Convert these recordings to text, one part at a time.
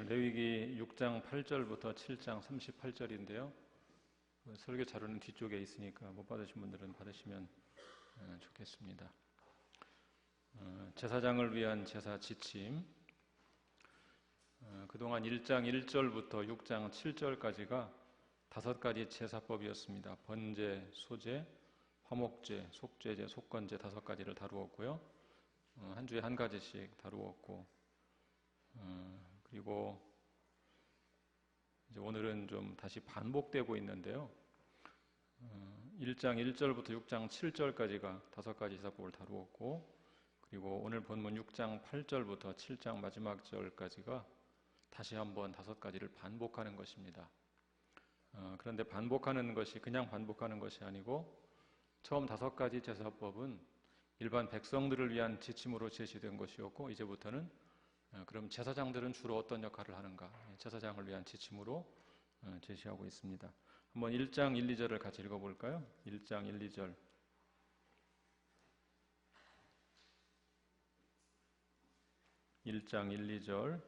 레위기 6장 8절부터 7장 38절인데요. 설교 자료는 뒤쪽에 있으니까 못 받으신 분들은 받으시면 좋겠습니다. 제사장을 위한 제사 지침, 그동안 1장 1절부터 6장 7절까지가 5가지 제사법이었습니다. 번제, 소제, 화목제, 속죄제, 속건제 5가지를 다루었고요. 한 주에 한 가지씩 다루었고, 그리고 이제 오늘은 좀 다시 반복되고 있는데요. 1장 1절부터 6장 7절까지가 5가지 제사법을 다루었고, 그리고 오늘 본문 6장 8절부터 7장 마지막 절까지가 다시 한번 5가지를 반복하는 것입니다. 그런데 반복하는 것이 그냥 반복하는 것이 아니고, 처음 5가지 제사법은 일반 백성들을 위한 지침으로 제시된 것이었고, 이제부터는 그럼 제사장들은 주로 어떤 역할을 하는가? 제사장을 위한 지침으로 제시하고 있습니다. 한번 1장 1, 2절을 같이 읽어볼까요? 1장 1, 2절. (1장 1, 2절)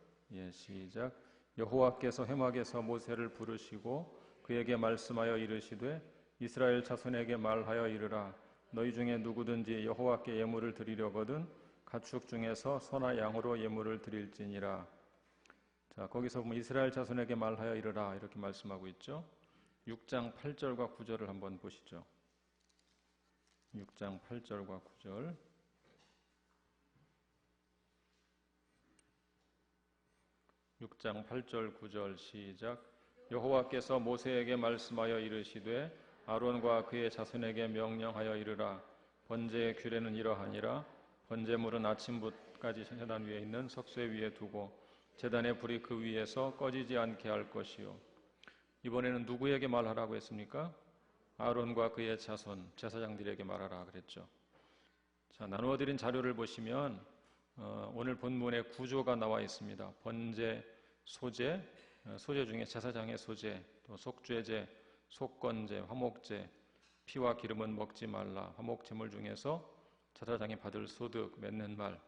시작. 여호와께서 회막에서 모세를 부르시고 그에게 말씀하여 이르시되 이스라엘 자손에게 말하여 이르라. 너희 중에 누구든지 여호와께 예물을 드리려거든 가축 중에서 소나 양으로 예물을 드릴지니라. 자, 거기서 보면 이스라엘 자손에게 말하여 이르라 이렇게 말씀하고 있죠. 6장 8절과 9절을 한번 보시죠. 6장 8절과 9절. (6장 8절 9절) 시작. 여호와께서 모세에게 말씀하여 이르시되 아론과 그의 자손에게 명령하여 이르라. 번제의 규례는 이러하니라. 번제물은 아침부까지 제단 위에 있는 석쇠 위에 두고 제단의 불이 그 위에서 꺼지지 않게 할 것이요. 이번에는 누구에게 말하라고 했습니까? 아론과 그의 자손, 제사장들에게 말하라 그랬죠. 자, 나누어 드린 자료를 보시면 오늘 본문의 구조가 나와 있습니다. 번제, 소제, 소제 중에 제사장의 소제, 또 속죄제, 속건제, 화목제, 피와 기름은 먹지 말라, 화목제물 중에서 제사장이 받을 소득, 맺는 말.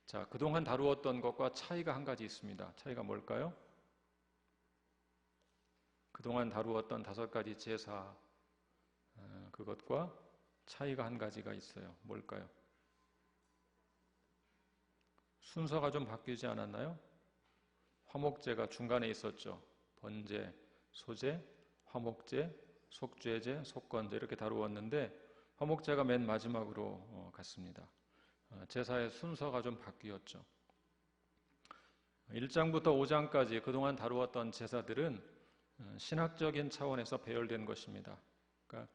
자, 그동안 다루었던 것과 차이가 한 가지 있습니다. 차이가 뭘까요? 그동안 다루었던 5가지 제사, 그것과 차이가 한 가지가 있어요. 뭘까요? 순서가 좀 바뀌지 않았나요? 화목제가 중간에 있었죠. 번제, 소제, 화목제, 속죄제, 속건제 이렇게 다루었는데 화목제가 맨 마지막으로 갔습니다. 제사의 순서가 좀 바뀌었죠. 1장부터 5장까지 그동안 다루었던 제사들은 신학적인 차원에서 배열된 것입니다. 그러니까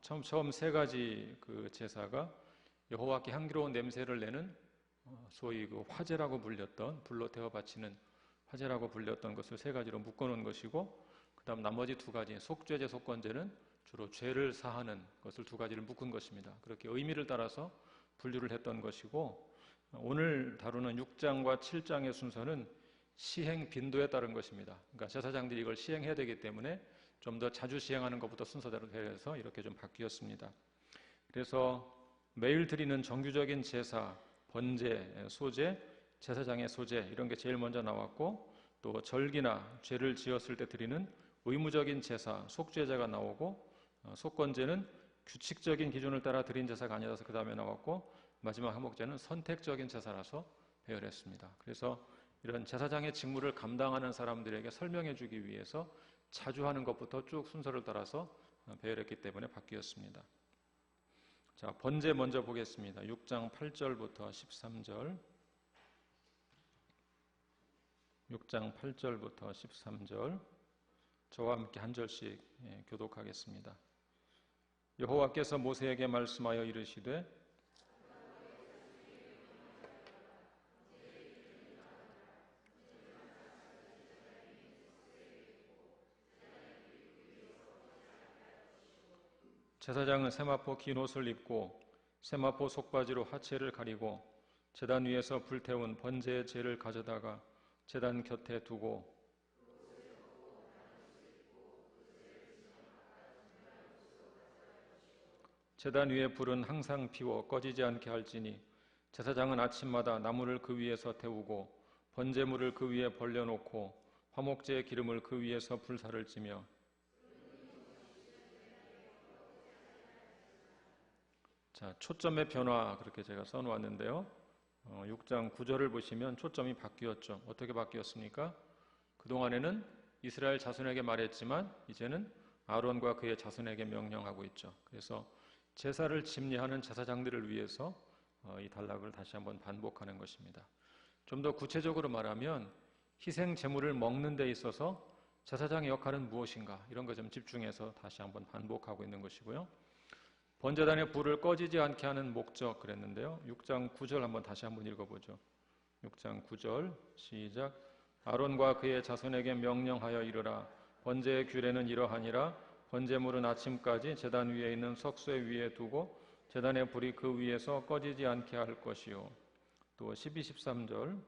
처음 3가지 그 제사가 여호와께 향기로운 냄새를 내는 소위 그 화제라고 불렸던, 불로 태워 바치는 화제라고 불렸던 것을 3가지로 묶어놓은 것이고, 그 다음 나머지 2가지 속죄제, 속건제는 주로 죄를 사하는 것을 2가지를 묶은 것입니다. 그렇게 의미를 따라서 분류를 했던 것이고, 오늘 다루는 6장과 7장의 순서는 시행 빈도에 따른 것입니다. 그러니까 제사장들이 이걸 시행해야 되기 때문에 좀 더 자주 시행하는 것부터 순서대로 해서 이렇게 좀 바뀌었습니다. 그래서 매일 드리는 정규적인 제사, 번제, 소제, 제사장의 소제 이런 게 제일 먼저 나왔고, 또 절기나 죄를 지었을 때 드리는 의무적인 제사, 속죄제가 나오고, 속건제는 규칙적인 기준을 따라 드린 제사가 아니라서 그 다음에 나왔고, 마지막 화목제는 선택적인 제사라서 배열했습니다. 그래서 이런 제사장의 직무를 감당하는 사람들에게 설명해 주기 위해서 자주 하는 것부터 쭉 순서를 따라서 배열했기 때문에 바뀌었습니다. 자, 번제 먼저 보겠습니다. 6장 8절부터 13절. 6장 8절부터 13절. 저와 함께 한 절씩 교독하겠습니다. 여호와께서 모세에게 말씀하여 이르시되 제사장은 세마포 긴 옷을 입고 세마포 속바지로 하체를 가리고 제단 위에서 불태운 번제의 재를 가져다가 제단 곁에 두고 제단 위에 불은 항상 피워 꺼지지 않게 할지니 제사장은 아침마다 나무를 그 위에서 태우고 번제물을 그 위에 벌려놓고 화목제의 기름을 그 위에서 불사를 찌며. 자, 초점의 변화 그렇게 제가 써놓았는데요. 6장 9절을 보시면 초점이 바뀌었죠. 어떻게 바뀌었습니까? 그동안에는 이스라엘 자손에게 말했지만 이제는 아론과 그의 자손에게 명령하고 있죠. 그래서 제사를 집례하는 제사장들을 위해서 이 단락을 다시 한번 반복하는 것입니다. 좀 더 구체적으로 말하면 희생 제물을 먹는 데 있어서 제사장의 역할은 무엇인가, 이런 것 좀 집중해서 다시 한번 반복하고 있는 것이고요. 번제단의 불을 꺼지지 않게 하는 목적 그랬는데요. 6장 9절 다시 한번 읽어보죠. 6장 9절 시작. 아론과 그의 자손에게 명령하여 이르라. 번제의 규례는 이러하니라. 번제물은 아침까지 제단 위에 있는 석쇠 위에 두고 제단의 불이 그 위에서 꺼지지 않게 할 것이요. 또 12, 13절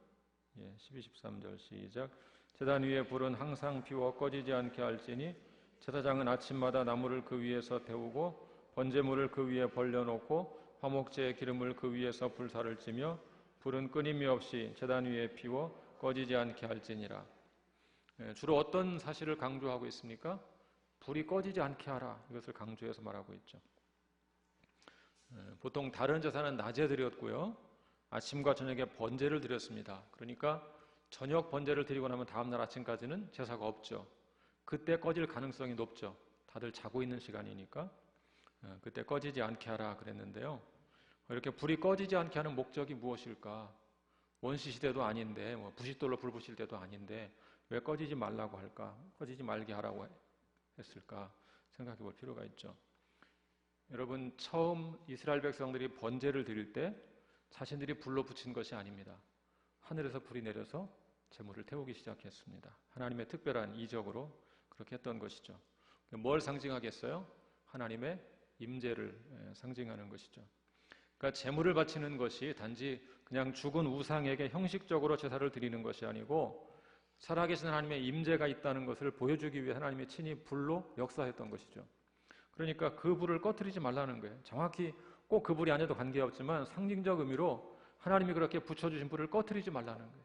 12, 13절 시작. 제단 위에 불은 항상 피워 꺼지지 않게 할지니 제사장은 아침마다 나무를 그 위에서 태우고 번제물을 그 위에 벌려놓고 화목제의 기름을 그 위에서 불사를 찌며 불은 끊임이 없이 제단 위에 피워 꺼지지 않게 할지니라. 주로 어떤 사실을 강조하고 있습니까? 불이 꺼지지 않게 하라, 이것을 강조해서 말하고 있죠. 보통 다른 제사는 낮에 드렸고요, 아침과 저녁에 번제를 드렸습니다. 그러니까 저녁 번제를 드리고 나면 다음날 아침까지는 제사가 없죠. 그때 꺼질 가능성이 높죠. 다들 자고 있는 시간이니까 그때 꺼지지 않게 하라 그랬는데요. 이렇게 불이 꺼지지 않게 하는 목적이 무엇일까? 원시 시대도 아닌데, 부싯돌로 불 붙일 때도 아닌데 왜 꺼지지 말라고 할까? 꺼지지 말게 하라고 했을까? 생각해 볼 필요가 있죠. 여러분, 처음 이스라엘 백성들이 번제를 드릴 때 자신들이 불로 붙인 것이 아닙니다. 하늘에서 불이 내려서 제물을 태우기 시작했습니다. 하나님의 특별한 이적으로 그렇게 했던 것이죠. 뭘 상징하겠어요? 하나님의 임재를 상징하는 것이죠. 그러니까 제물을 바치는 것이 단지 그냥 죽은 우상에게 형식적으로 제사를 드리는 것이 아니고 살아계신 하나님의 임재가 있다는 것을 보여주기 위해 하나님의 친히 불로 역사했던 것이죠. 그러니까 그 불을 꺼트리지 말라는 거예요. 정확히 꼭 그 불이 아니어도 관계없지만 상징적 의미로 하나님이 그렇게 붙여주신 불을 꺼트리지 말라는 거예요.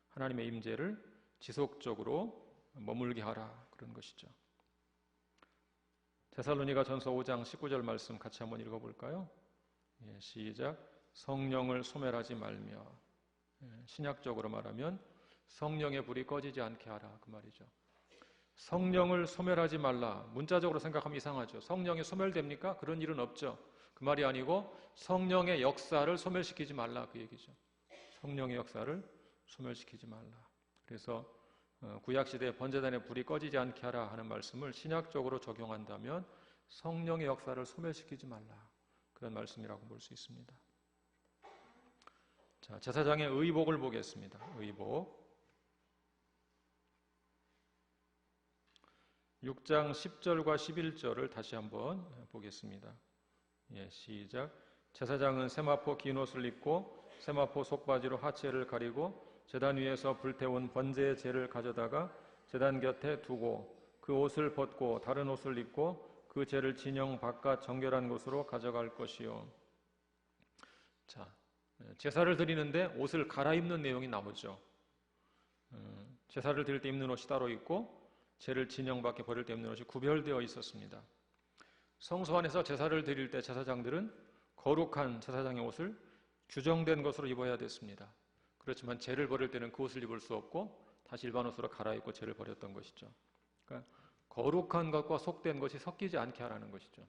하나님의 임재를 지속적으로 머물게 하라, 그런 것이죠. 데살로니가 전서 5장 19절 말씀 같이 한번 읽어볼까요? 시작. 성령을 소멸하지 말며. 신약적으로 말하면 성령의 불이 꺼지지 않게 하라, 그 말이죠. 성령을 소멸하지 말라. 문자적으로 생각하면 이상하죠. 성령이 소멸됩니까? 그런 일은 없죠. 그 말이 아니고 성령의 역사를 소멸시키지 말라, 그 얘기죠. 성령의 역사를 소멸시키지 말라. 그래서 구약시대에 번제단의 불이 꺼지지 않게 하라 하는 말씀을 신약적으로 적용한다면 성령의 역사를 소멸시키지 말라, 그런 말씀이라고 볼 수 있습니다. 자, 제사장의 의복을 보겠습니다. 의복 6장 10절과 11절을 다시 한번 보겠습니다. 시작. 제사장은 세마포 긴 옷을 입고 세마포 속바지로 하체를 가리고 제단 위에서 불태운 번제의 재를 가져다가 제단 곁에 두고 그 옷을 벗고 다른 옷을 입고 그 재를 진영 바깥 정결한 곳으로 가져갈 것이요. 자, 제사를 드리는데 옷을 갈아입는 내용이 나오죠. 제사를 드릴 때 입는 옷이 따로 있고 재를 진영 밖에 버릴 때 입는 옷이 구별되어 있었습니다. 성소 안에서 제사를 드릴 때 제사장들은 거룩한 제사장의 옷을 규정된 것으로 입어야 됐습니다. 그렇지만 재를 버릴 때는 그 옷을 입을 수 없고 다시 일반 옷으로 갈아입고 재를 버렸던 것이죠. 그러니까 거룩한 것과 속된 것이 섞이지 않게 하라는 것이죠.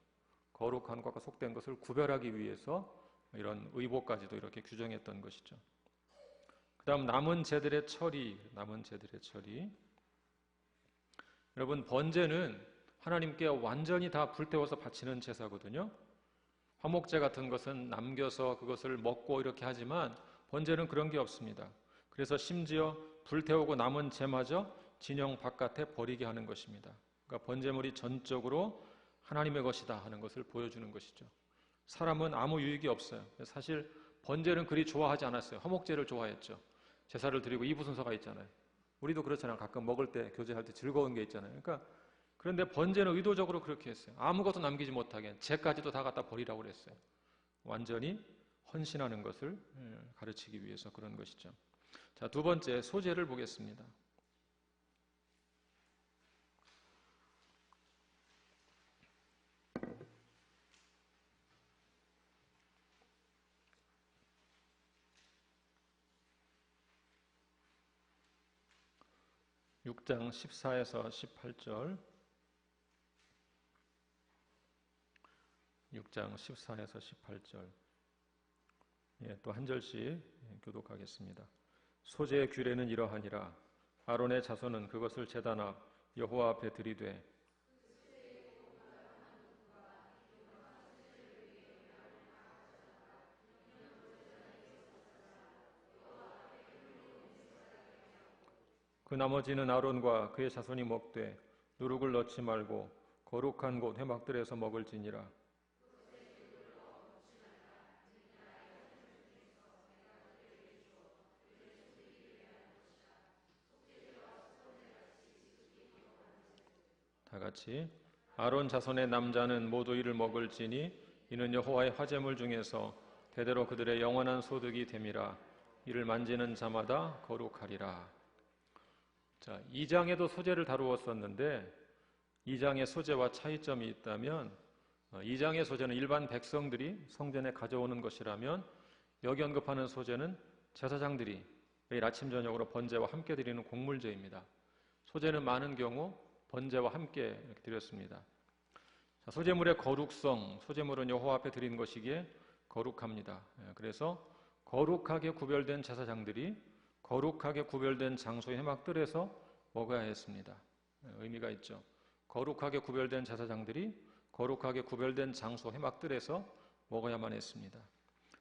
거룩한 것과 속된 것을 구별하기 위해서 이런 의복까지도 이렇게 규정했던 것이죠. 그 다음 남은 재들의 처리. 여러분, 번제는 하나님께 완전히 다 불태워서 바치는 제사거든요. 화목제 같은 것은 남겨서 그것을 먹고 이렇게 하지만 번제는 그런 게 없습니다. 그래서 심지어 불태우고 남은 재마저 진영 바깥에 버리게 하는 것입니다. 그러니까 번제물이 전적으로 하나님의 것이다 하는 것을 보여주는 것이죠. 사람은 아무 유익이 없어요. 사실 번제는 그리 좋아하지 않았어요. 화목제를 좋아했죠. 제사를 드리고 이부 순서가 있잖아요. 우리도 그렇잖아요. 가끔 먹을 때, 교제할 때 즐거운 게 있잖아요. 그런데 번제는 의도적으로 그렇게 했어요. 아무것도 남기지 못하게 재까지도 다 갖다 버리라고 그랬어요. 완전히 헌신하는 것을 가르치기 위해서 그런 것이죠. 자, 두 번째 소재를 보겠습니다. 육 장 14에서 18절, 6장 14에서 18절, 또 한 절씩 교독하겠습니다. 소재의 규례는 이러하니라. 아론의 자손은 그것을 제단 앞 여호와 앞에 들이되 그 나머지는 아론과 그의 자손이 먹되 누룩을 넣지 말고 거룩한 곳 회막들에서 먹을지니라. 다 같이 아론 자손의 남자는 모두 이를 먹을지니 이는 여호와의 화제물 중에서 대대로 그들의 영원한 소득이 됨이라. 이를 만지는 자마다 거룩하리라. 자, 2장에도 소재를 다루었었는데 2장의 소재와 차이점이 있다면 2장의 소재는 일반 백성들이 성전에 가져오는 것이라면 여기 언급하는 소재는 제사장들이 매일 아침 저녁으로 번제와 함께 드리는 곡물제입니다. 소재는 많은 경우 번제와 함께 이렇게 드렸습니다. 자, 소재물의 거룩성, 소재물은 여호와 앞에 드린 것이기에 거룩합니다. 그래서 거룩하게 구별된 제사장들이 거룩하게 구별된 장소의 회막들에서 먹어야 했습니다. 의미가 있죠. 거룩하게 구별된 제사장들이 거룩하게 구별된 장소 회막들에서 먹어야만 했습니다.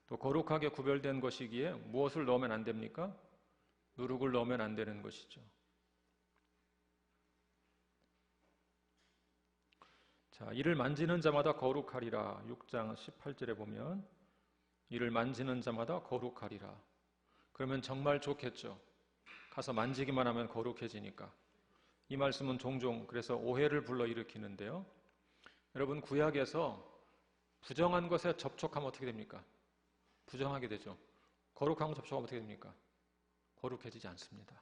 또 거룩하게 구별된 것이기에 무엇을 넣으면 안 됩니까? 누룩을 넣으면 안 되는 것이죠. 자, 이를 만지는 자마다 거룩하리라. 6장 18절에 보면 이를 만지는 자마다 거룩하리라. 그러면 정말 좋겠죠. 가서 만지기만 하면 거룩해지니까. 이 말씀은 종종 그래서 오해를 불러일으키는데요. 여러분, 구약에서 부정한 것에 접촉하면 어떻게 됩니까? 부정하게 되죠. 거룩한 것 접촉하면 어떻게 됩니까? 거룩해지지 않습니다.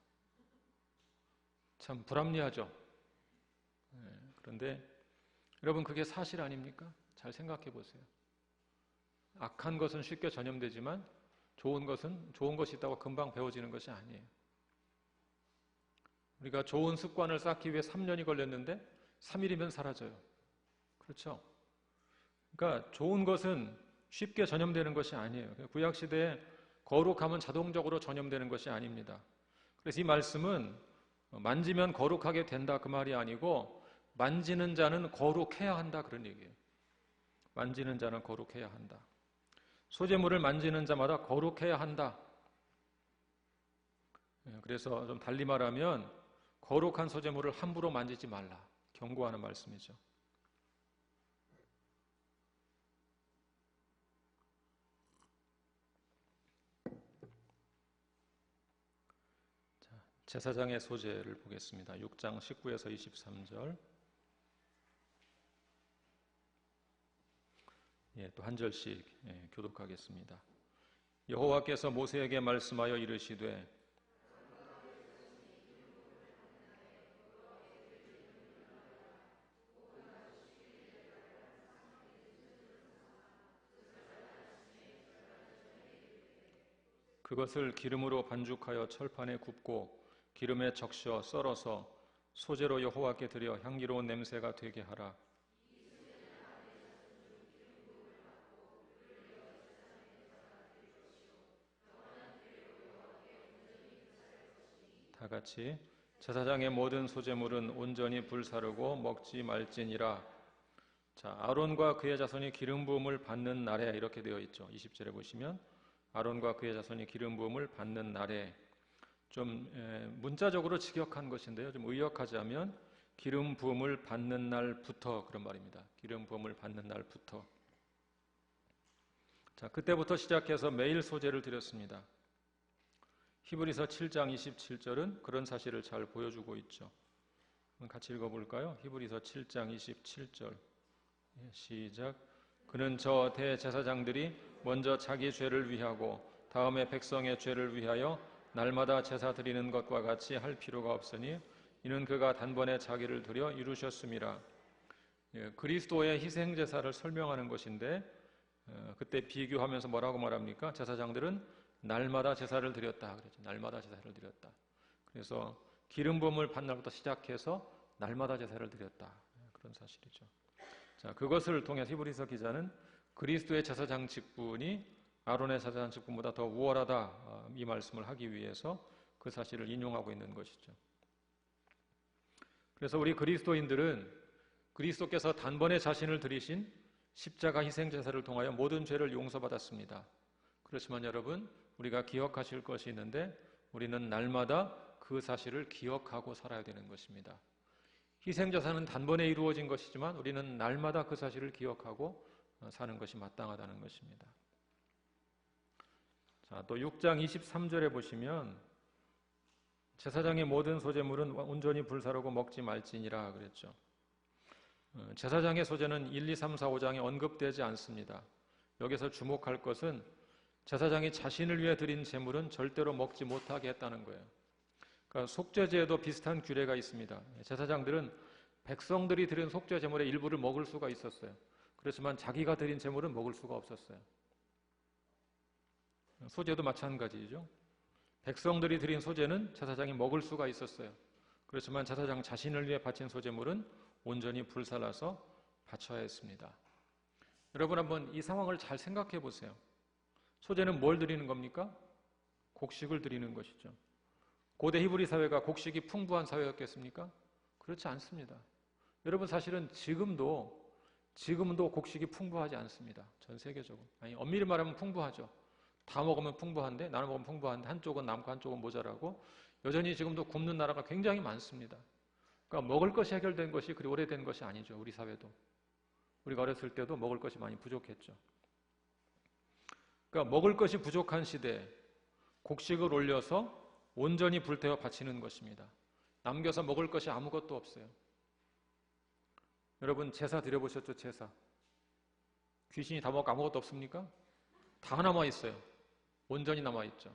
참 불합리하죠. 그런데 여러분, 그게 사실 아닙니까? 잘 생각해 보세요. 악한 것은 쉽게 전염되지만 좋은 것은 좋은 것이 있다고 금방 배워지는 것이 아니에요. 우리가 좋은 습관을 쌓기 위해 3년이 걸렸는데 3일이면 사라져요. 그렇죠? 그러니까 좋은 것은 쉽게 전염되는 것이 아니에요. 구약시대에 거룩하면 자동적으로 전염되는 것이 아닙니다. 그래서 이 말씀은 만지면 거룩하게 된다 그 말이 아니고 만지는 자는 거룩해야 한다 그런 얘기예요. 만지는 자는 거룩해야 한다. 소재물을 만지는 자마다 거룩해야 한다. 그래서 좀 달리 말하면 거룩한 소재물을 함부로 만지지 말라. 경고하는 말씀이죠. 자, 제사장의 소재를 보겠습니다. 6장 19에서 23절. 또 한 절씩 교독하겠습니다. 여호와께서 모세에게 말씀하여 이르시되 그것을 기름으로 반죽하여 철판에 굽고 기름에 적셔 썰어서 소재로 여호와께 드려 향기로운 냄새가 되게 하라. 다 같이 제사장의 모든 소재물은 온전히 불사르고 먹지 말지니라. 자, 아론과 그의 자손이 기름 부음을 받는 날에 이렇게 되어 있죠. 20절에 보시면 아론과 그의 자손이 기름 부음을 받는 날에 좀 문자적으로 직역한 것인데요. 좀 의역하자면 기름 부음을 받는 날부터 그런 말입니다. 기름 부음을 받는 날부터. 자, 그때부터 시작해서 매일 소재를 드렸습니다. 히브리서 7장 27절은 그런 사실을 잘 보여주고 있죠. 같이 읽어볼까요? 히브리서 7장 27절 시작. 그는 저 대제사장들이 먼저 자기 죄를 위하고 다음에 백성의 죄를 위하여 날마다 제사 드리는 것과 같이 할 필요가 없으니 이는 그가 단번에 자기를 드려 이루셨음이라. 그리스도의 희생 제사를 설명하는 것인데 그때 비교하면서 뭐라고 말합니까? 제사장들은 날마다 제사를 드렸다 그랬죠. 날마다 제사를 드렸다. 그래서 기름 부음을 받는 날부터 시작해서 날마다 제사를 드렸다. 그런 사실이죠. 자, 그것을 통해 히브리서 기자는 그리스도의 제사장 직분이 아론의 제사장 직분보다 더 우월하다 이 말씀을 하기 위해서 그 사실을 인용하고 있는 것이죠. 그래서 우리 그리스도인들은 그리스도께서 단번에 자신을 들이신 십자가 희생 제사를 통하여 모든 죄를 용서받았습니다. 그렇지만 여러분, 우리가 기억하실 것이 있는데 우리는 날마다 그 사실을 기억하고 살아야 되는 것입니다. 희생 제사는 단번에 이루어진 것이지만 우리는 날마다 그 사실을 기억하고 사는 것이 마땅하다는 것입니다. 자, 또 6장 23절에 보시면 제사장의 모든 소제물은 온전히 불사르고 먹지 말지니라 그랬죠. 제사장의 소제는 1, 2, 3, 4, 5장에 언급되지 않습니다. 여기서 주목할 것은 제사장이 자신을 위해 드린 제물은 절대로 먹지 못하게 했다는 거예요. 그러니까 속죄제에도 비슷한 규례가 있습니다. 제사장들은 백성들이 드린 속죄 제물의 일부를 먹을 수가 있었어요. 그렇지만 자기가 드린 제물은 먹을 수가 없었어요. 소제도 마찬가지죠. 백성들이 드린 소제는 제사장이 먹을 수가 있었어요. 그렇지만 제사장 자신을 위해 바친 소제물은 온전히 불살라서 바쳐야 했습니다. 여러분 한번 이 상황을 잘 생각해 보세요. 소제는 뭘 드리는 겁니까? 곡식을 드리는 것이죠. 고대 히브리 사회가 곡식이 풍부한 사회였겠습니까? 그렇지 않습니다. 여러분 사실은 지금도 곡식이 풍부하지 않습니다. 전 세계적으로. 아니, 엄밀히 말하면 풍부하죠. 다 먹으면 풍부한데, 나눠 먹으면 풍부한데 한쪽은 남고 한쪽은 모자라고 여전히 지금도 굶는 나라가 굉장히 많습니다. 그러니까 먹을 것이 해결된 것이 그리 오래된 것이 아니죠. 우리 사회도. 우리가 어렸을 때도 먹을 것이 많이 부족했죠. 그러니까 먹을 것이 부족한 시대에 곡식을 올려서 온전히 불태워 바치는 것입니다. 남겨서 먹을 것이 아무것도 없어요. 여러분 제사 드려보셨죠? 제사. 귀신이 다 먹고 아무것도 없습니까? 다 남아있어요. 온전히 남아있죠.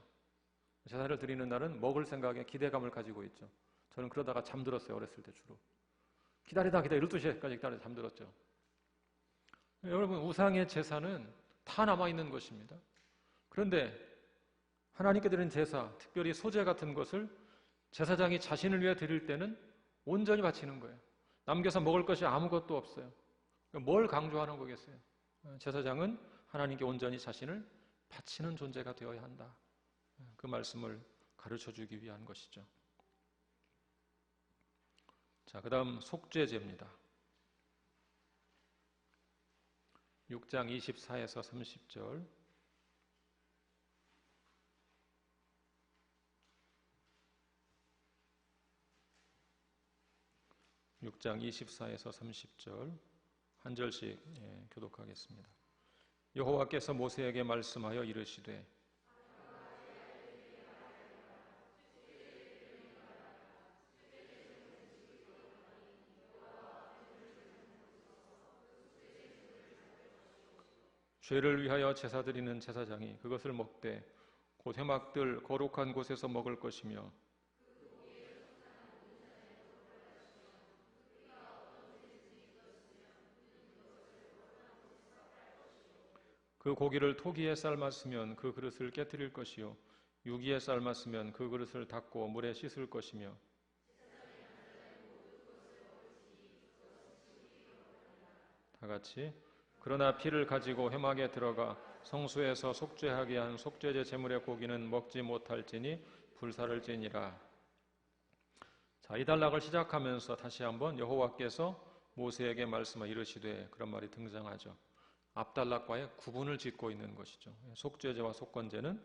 제사를 드리는 날은 먹을 생각에 기대감을 가지고 있죠. 저는 그러다가 잠들었어요. 어렸을 때 주로. 기다리다 12시까지 기다리다 잠들었죠. 여러분 우상의 제사는 다 남아있는 것입니다. 그런데 하나님께 드리는 제사, 특별히 소제 같은 것을 제사장이 자신을 위해 드릴 때는 온전히 바치는 거예요. 남겨서 먹을 것이 아무것도 없어요. 뭘 강조하는 거겠어요? 제사장은 하나님께 온전히 자신을 바치는 존재가 되어야 한다. 그 말씀을 가르쳐주기 위한 것이죠. 자, 그 다음 속죄제입니다. 6장 24에서 30절. 6장 24에서 30절 한 절씩 교독하겠습니다. 여호와께서 모세에게 말씀하여 이르시되 죄를 위하여 제사 드리는 제사장이 그것을 먹되 곧 회막들 거룩한 곳에서 먹을 것이며 그 고기를 토기에 삶았으면 그 그릇을 깨뜨릴 것이요 유기에 삶았으면 그 그릇을 닦고 물에 씻을 것이며 다 같이 그러나 피를 가지고 회막에 들어가 성소에서 속죄하게 한 속죄제 제물의 고기는 먹지 못할지니 불사를지니라. 자, 이 단락을 시작하면서 다시 한번 여호와께서 모세에게 말씀하여 이르시되 그런 말이 등장하죠. 앞단락과의 구분을 짓고 있는 것이죠. 속죄제와 속건제는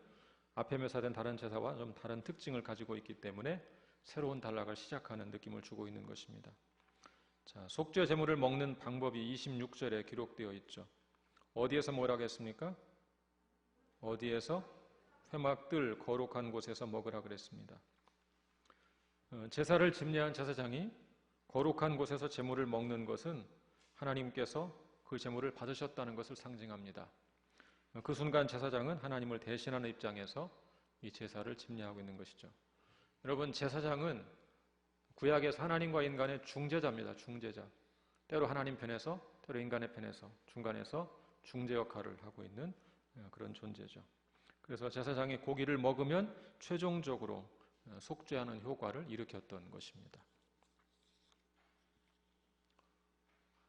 앞에 묘사된 다른 제사와 좀 다른 특징을 가지고 있기 때문에 새로운 단락을 시작하는 느낌을 주고 있는 것입니다. 자, 속죄 제물을 먹는 방법이 26절에 기록되어 있죠. 어디에서 뭐라고 했습니까? 어디에서? 회막들 거룩한 곳에서 먹으라 그랬습니다. 제사를 집례한 제사장이 거룩한 곳에서 제물을 먹는 것은 하나님께서 그 제물을 받으셨다는 것을 상징합니다. 그 순간 제사장은 하나님을 대신하는 입장에서 이 제사를 집례하고 있는 것이죠. 여러분, 제사장은 구약에서 하나님과 인간의 중재자입니다. 중재자. 때로 하나님 편에서, 때로 인간의 편에서, 중간에서 중재 역할을 하고 있는 그런 존재죠. 그래서 제사장이 고기를 먹으면 최종적으로 속죄하는 효과를 일으켰던 것입니다.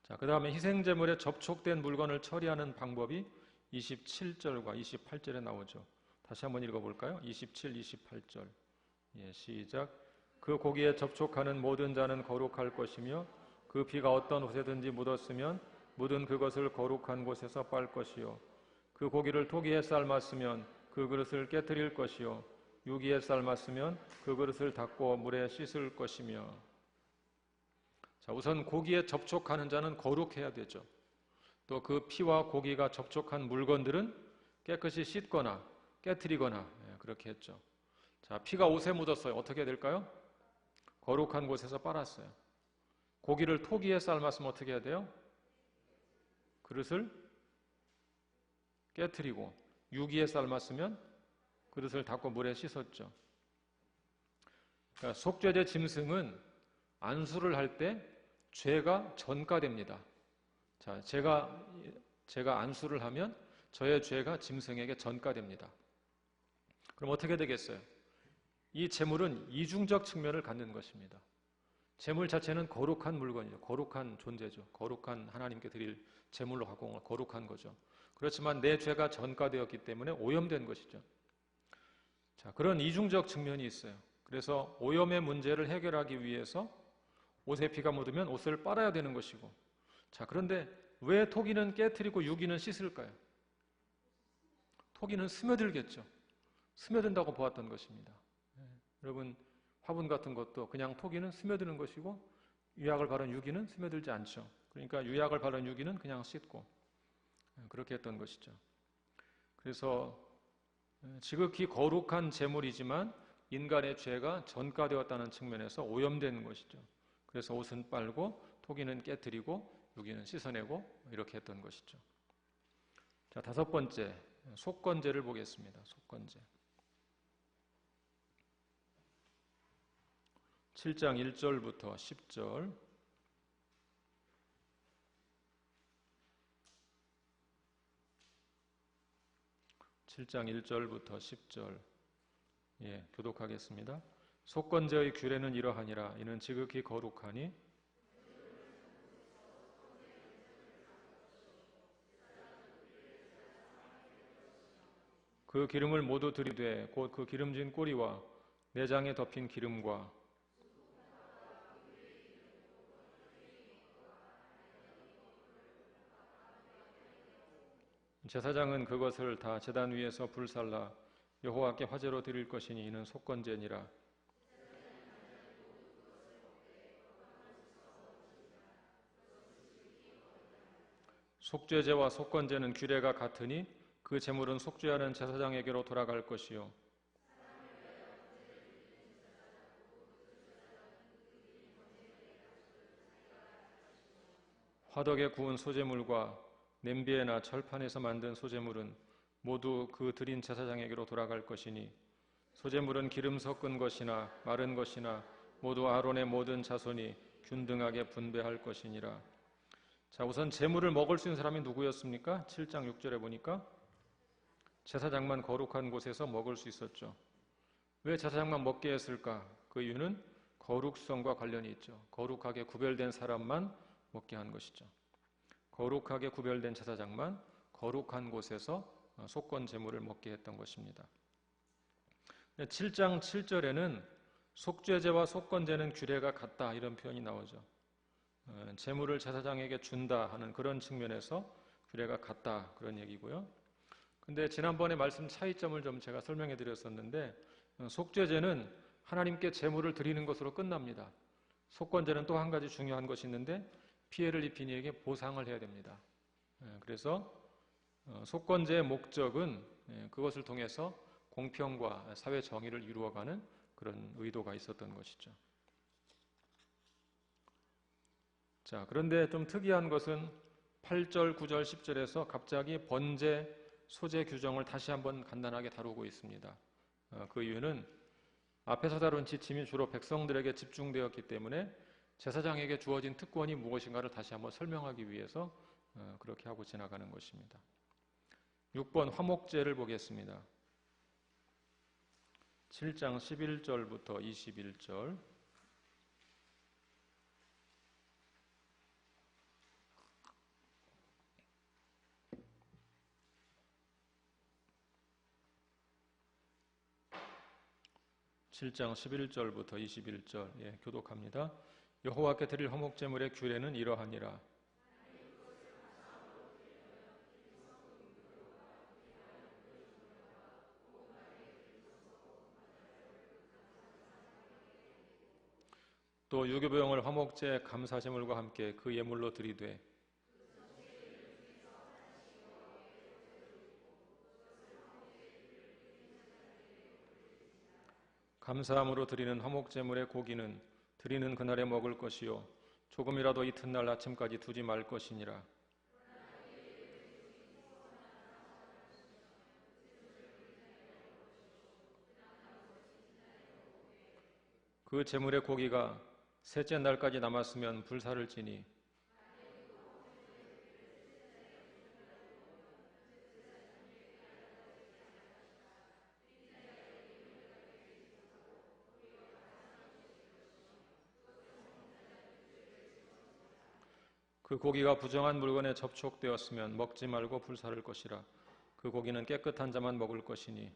자, 그 다음에 희생제물에 접촉된 물건을 처리하는 방법이 27절과 28절에 나오죠. 다시 한번 읽어볼까요? 27, 28절. 예, 시작. 그 고기에 접촉하는 모든 자는 거룩할 것이며 그 피가 어떤 옷에든지 묻었으면 묻은 그것을 거룩한 곳에서 빨 것이요. 그 고기를 토기에 삶았으면 그 그릇을 깨뜨릴 것이요. 유기에 삶았으면 그 그릇을 닦고 물에 씻을 것이며. 자, 우선 고기에 접촉하는 자는 거룩해야 되죠. 또 그 피와 고기가 접촉한 물건들은 깨끗이 씻거나 깨뜨리거나 그렇게 했죠. 자, 피가 옷에 묻었어요. 어떻게 해야 될까요? 거룩한 곳에서 빨았어요. 고기를 토기에 삶았으면 어떻게 해야 돼요? 그릇을 깨뜨리고, 유기에 삶았으면 그릇을 닦고 물에 씻었죠. 그러니까 속죄제 짐승은 안수를 할 때 죄가 전가됩니다. 자, 제가 안수를 하면 저의 죄가 짐승에게 전가됩니다. 그럼 어떻게 되겠어요? 이 제물은 이중적 측면을 갖는 것입니다. 제물 자체는 거룩한 물건이죠. 거룩한 존재죠. 거룩한 하나님께 드릴 제물로 갖고 온 건 거룩한 거죠. 그렇지만 내 죄가 전가되었기 때문에 오염된 것이죠. 자, 그런 이중적 측면이 있어요. 그래서 오염의 문제를 해결하기 위해서 옷에 피가 묻으면 옷을 빨아야 되는 것이고, 자, 그런데 왜 토기는 깨트리고 유기는 씻을까요? 토기는 스며들겠죠. 스며든다고 보았던 것입니다. 여러분, 화분 같은 것도 그냥 토기는 스며드는 것이고 유약을 바른 유기는 스며들지 않죠. 그러니까 유약을 바른 유기는 그냥 씻고 그렇게 했던 것이죠. 그래서 지극히 거룩한 제물이지만 인간의 죄가 전가되었다는 측면에서 오염된 것이죠. 그래서 옷은 빨고 토기는 깨뜨리고 유기는 씻어내고 이렇게 했던 것이죠. 자, 다섯 번째, 속건제를 보겠습니다. 속건제. 7장 1절부터 10절. (7장 1절부터 10절) 예, 교독하겠습니다. 속건제의 규례는 이러하니라. 이는 지극히 거룩하니 그 기름을 모두 들이되 곧 그 기름진 꼬리와 내장에 덮인 기름과 제사장은 그것을 다 제단 위에서 불살라 여호와께 화제로 드릴 것이니 이는 속건제니라. 속죄제와 속건제는 규례가 같으니 그 제물은 속죄하는 제사장에게로 돌아갈 것이요. 화덕에 구운 소제물과 냄비에나 철판에서 만든 소제물은 모두 그 드린 제사장에게로 돌아갈 것이니 소제물은 기름 섞은 것이나 마른 것이나 모두 아론의 모든 자손이 균등하게 분배할 것이니라. 자, 우선 제물을 먹을 수 있는 사람이 누구였습니까? 7장 6절에 보니까 제사장만 거룩한 곳에서 먹을 수 있었죠. 왜 제사장만 먹게 했을까? 그 이유는 거룩성과 관련이 있죠. 거룩하게 구별된 사람만 먹게 한 것이죠. 거룩하게 구별된 제사장만 거룩한 곳에서 속건 제물을 먹게 했던 것입니다. 7장 7절에는 속죄제와 속건제는 규례가 같다 이런 표현이 나오죠. 제물을 제사장에게 준다 하는 그런 측면에서 규례가 같다 그런 얘기고요. 근데 지난번에 말씀 차이점을 좀 제가 설명해 드렸었는데 속죄제는 하나님께 제물을 드리는 것으로 끝납니다. 속건제는 또 한 가지 중요한 것이 있는데 피해를 입힌 이에게 보상을 해야 됩니다. 그래서 속건제의 목적은 그것을 통해서 공평과 사회 정의를 이루어가는 그런 의도가 있었던 것이죠. 자, 그런데 좀 특이한 것은 8절, 9절, 10절에서 갑자기 번제, 소제 규정을 다시 한번 간단하게 다루고 있습니다. 그 이유는 앞에서 다룬 지침이 주로 백성들에게 집중되었기 때문에 제사장에게 주어진 특권이 무엇인가를 다시 한번 설명하기 위해서 그렇게 하고 지나가는 것입니다. 6번 화목제를 보겠습니다. 7장 11절부터 21절. (7장 11절부터 21절) 교독합니다. 여호와께 드릴 화목제물의 규례는 이러하니라. 또 유교병을 화목제 감사제물과 함께 그 예물로 드리되 감사함으로 드리는 화목제물의 고기는 드리는 그날에 먹을 것이요 조금이라도 이튿날 아침까지 두지 말 것이니라. 그 제물의 고기가 셋째 날까지 남았으면 불사를 지니 그 고기가 부정한 물건에 접촉되었으면 먹지 말고 불사를 것이라. 그 고기는 깨끗한 자만 먹을 것이니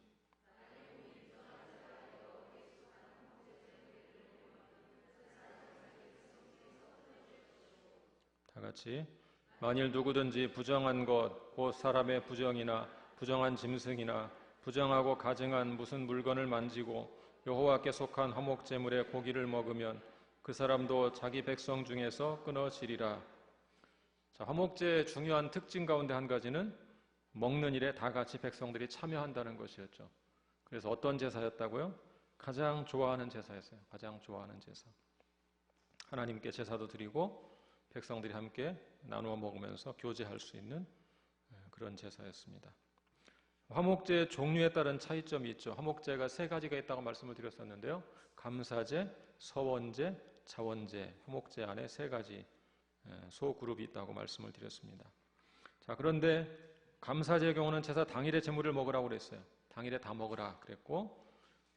다 같이 만일 누구든지 부정한 것 곧 사람의 부정이나 부정한 짐승이나 부정하고 가증한 무슨 물건을 만지고 여호와께 속한 화목제물의 고기를 먹으면 그 사람도 자기 백성 중에서 끊어지리라. 자, 화목제의 중요한 특징 가운데 한 가지는 먹는 일에 다 같이 백성들이 참여한다는 것이었죠. 그래서 어떤 제사였다고요? 가장 좋아하는 제사였어요. 가장 좋아하는 제사. 하나님께 제사도 드리고 백성들이 함께 나누어 먹으면서 교제할 수 있는 그런 제사였습니다. 화목제의 종류에 따른 차이점이 있죠. 화목제가 세 가지가 있다고 말씀을 드렸었는데요. 감사제, 서원제, 자원제, 화목제 안에 세 가지 소그룹이 있다고 말씀을 드렸습니다. 자, 그런데 감사제의 경우는 제사 당일에 제물을 먹으라고 그랬어요. 당일에 다 먹으라 그랬고,